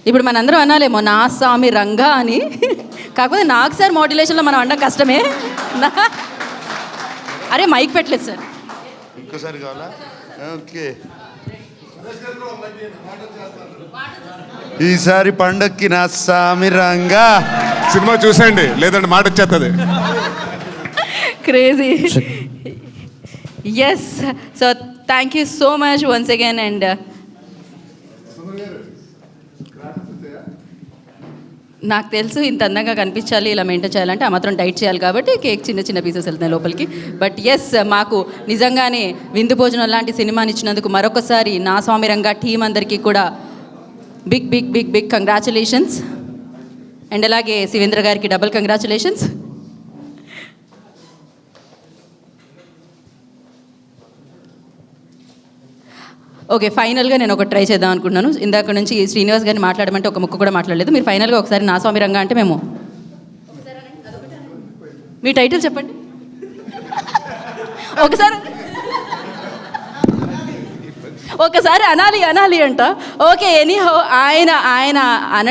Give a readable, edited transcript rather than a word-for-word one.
ఇప్పుడు మనందరం అనాలేమో నా స్వామి రంగా అని. కాకపోతే నాకు సార్ మోడ్యులేషన్లో మనం అనడం కష్టమే. అరే మైక్ పెట్టలేదు సార్. ఇంకోసారి కావాలా? ఓకే. ఈసారి పండక్కి నా స్వామి రంగా సినిమా చూసేయండి, లేదంటే మాట వచ్చేస్తుంది. Crazy. Yes, so thank you so much once again. And నాకు తెలుసు ఇంత అందంగా కనిపించాలి, ఇలా మెయింటైన్ చేయాలంటే ఆ మాత్రం డైట్ చేయాలి, కాబట్టి కేక్ చిన్న చిన్న పీసెస్ వెళ్తున్నాయి లోపలికి. బట్ ఎస్, మాకు నిజంగానే విందు భోజనం లాంటి సినిమాని ఇచ్చినందుకు మరొకసారి నా స్వామి రంగా టీం అందరికీ కూడా big big big big congratulations. And అలాగే శివేంద్ర గారికి డబుల్ కంగ్రాచులేషన్స్. ఓకే, ఫైనల్గా నేను ఒక ట్రై చేద్దాం అనుకుంటున్నాను. ఇందాక నుంచి శ్రీనివాస్ గారిని మాట్లాడమంటే ఒక ముక్క కూడా మాట్లాడలేదు. మీరు ఫైనల్గా ఒకసారి నా స్వామి రంగా అంటే మేము మీ టైటిల్ చెప్పండి ఒకసారి. ఒకసారి అనాలి అంట. ఓకే, ఎనీహౌ ఆయన అన